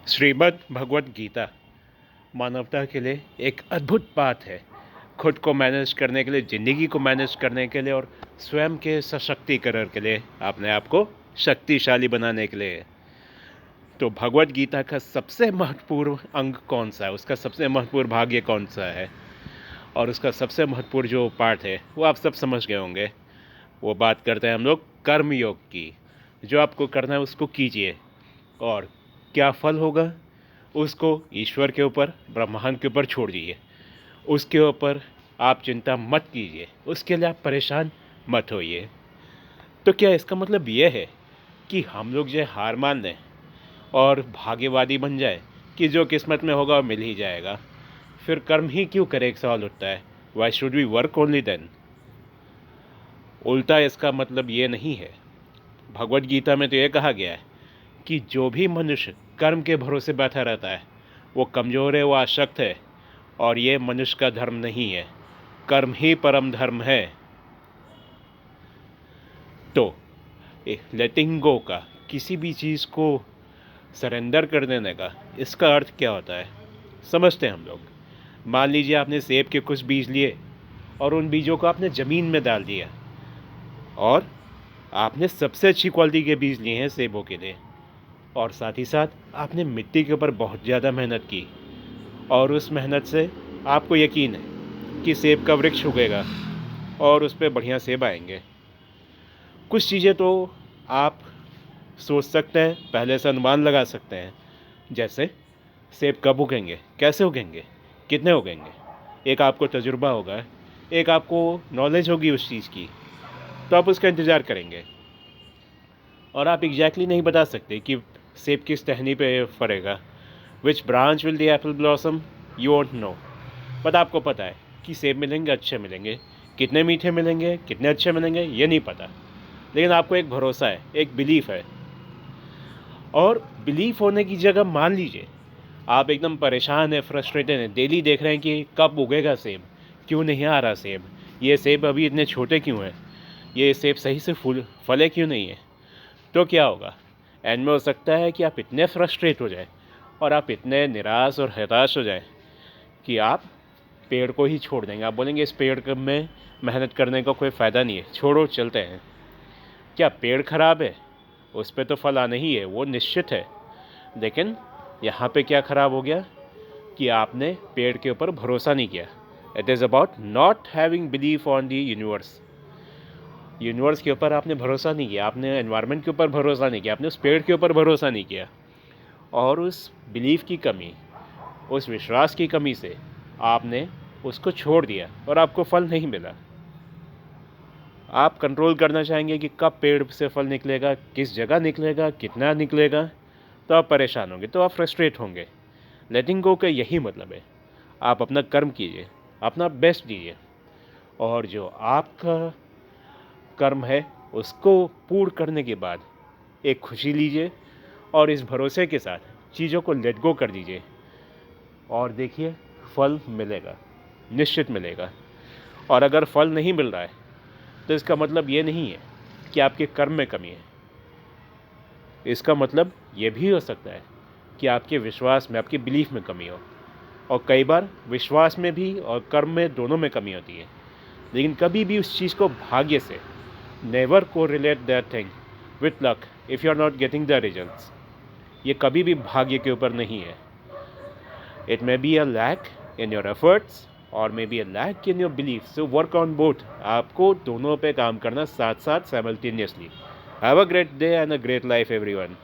श्रीमद् भगवत गीता मानवता के लिए एक अद्भुत बात है। खुद को मैनेज करने के लिए, ज़िंदगी को मैनेज करने के लिए और स्वयं के सशक्तिकरण के लिए, अपने आप को शक्तिशाली बनाने के लिए। तो भगवत गीता का सबसे महत्वपूर्ण अंग कौन सा है, उसका सबसे महत्वपूर्ण भाग कौन सा है और उसका सबसे महत्वपूर्ण जो पार्ट है वो आप सब समझ गए होंगे। वो बात करते हैं हम लोग कर्म योग की। जो आपको करना है उसको कीजिए और क्या फल होगा उसको ईश्वर के ऊपर, ब्रह्मांड के ऊपर छोड़ दीजिए। उसके ऊपर आप चिंता मत कीजिए, उसके लिए आप परेशान मत होइए। तो क्या इसका मतलब ये है कि हम लोग जो हार मान लें और भाग्यवादी बन जाए कि जो किस्मत में होगा वो मिल ही जाएगा? फिर कर्म ही क्यों करें, एक सवाल उठता है। Why should we work only then? उल्टा इसका मतलब ये नहीं है। भगवत गीता में तो ये कहा गया है कि जो भी मनुष्य कर्म के भरोसे बैठा रहता है वो कमज़ोर है, वो आसक्त है और ये मनुष्य का धर्म नहीं है। कर्म ही परम धर्म है। तो लेटिंग गो का, किसी भी चीज़ को सरेंडर कर देने का, इसका अर्थ क्या होता है समझते हैं हम लोग। मान लीजिए आपने सेब के कुछ बीज लिए और उन बीजों को आपने ज़मीन में डाल दिया और आपने सबसे अच्छी क्वालिटी के बीज लिए हैं सेबों के लिए, और साथ ही साथ आपने मिट्टी के ऊपर बहुत ज़्यादा मेहनत की और उस मेहनत से आपको यकीन है कि सेब का वृक्ष उगेगा और उस पर बढ़िया सेब आएंगे। कुछ चीज़ें तो आप सोच सकते हैं, पहले से अनुमान लगा सकते हैं, जैसे सेब कब उगेंगे, कैसे उगेंगे, कितने उगेंगे। एक आपको तजुर्बा होगा, एक आपको नॉलेज होगी उस चीज़ की, तो आप उसका इंतज़ार करेंगे। और आप एग्जैक्टली नहीं बता सकते कि सेब किस टहनी पे फरेगा, which branch will the apple blossom, you won't know. But आपको पता है कि सेब मिलेंगे, अच्छे मिलेंगे। कितने मीठे मिलेंगे, कितने अच्छे मिलेंगे, ये नहीं पता, लेकिन आपको एक भरोसा है, एक बिलीफ है। और बिलीफ होने की जगह मान लीजिए आप एकदम परेशान हैं, फ्रस्ट्रेटेड हैं, डेली देख रहे हैं कि कब उगेगा सेब, क्यों नहीं आ रहा सेब, ये सेब अभी इतने छोटे क्यों हैं, ये सेब सही से फले क्यों नहीं है। तो क्या होगा, एंड में हो सकता है कि आप इतने फ्रस्ट्रेट हो जाए और आप इतने निराश और हताश हो जाए कि आप पेड़ को ही छोड़ देंगे। आप बोलेंगे इस पेड़ में मेहनत करने का कोई फ़ायदा नहीं है, छोड़ो चलते हैं। क्या पेड़ ख़राब है? उस पर तो फल आना ही है, वो निश्चित है। लेकिन यहाँ पे क्या ख़राब हो गया कि आपने पेड़ के ऊपर भरोसा नहीं किया। It is about not having belief on the universe. Universe के ऊपर आपने भरोसा नहीं किया, आपने एनवायरनमेंट के ऊपर भरोसा नहीं किया, आपने उस पेड़ के ऊपर भरोसा नहीं किया। और उस बिलीफ की कमी, उस विश्वास की कमी से आपने उसको छोड़ दिया और आपको फल नहीं मिला। आप कंट्रोल करना चाहेंगे कि कब पेड़ से फल निकलेगा, किस जगह निकलेगा, कितना निकलेगा, तो आप परेशान होंगे, तो आप फ्रस्ट्रेट होंगे। लेटिंग गो का यही मतलब है, आप अपना कर्म कीजिए, अपना बेस्ट दीजिए और जो आपका कर्म है उसको पूर्ण करने के बाद एक खुशी लीजिए और इस भरोसे के साथ चीज़ों को लेट गो कर दीजिए और देखिए फल मिलेगा, निश्चित मिलेगा। और अगर फल नहीं मिल रहा है तो इसका मतलब ये नहीं है कि आपके कर्म में कमी है। इसका मतलब ये भी हो सकता है कि आपके विश्वास में, आपकी बिलीफ में कमी हो। और कई बार विश्वास में भी और कर्म में, दोनों में कमी होती है। लेकिन कभी भी उस चीज़ को भाग्य से, नेवर को relate that thing with luck if you are not getting the results. ये कभी भी भाग्य के ऊपर नहीं है। It may be a lack in your efforts और may be a lack in your belief. So work on both. आपको दोनों पे काम करना साथ साथ, simultaneously. Have a great day and a great life everyone.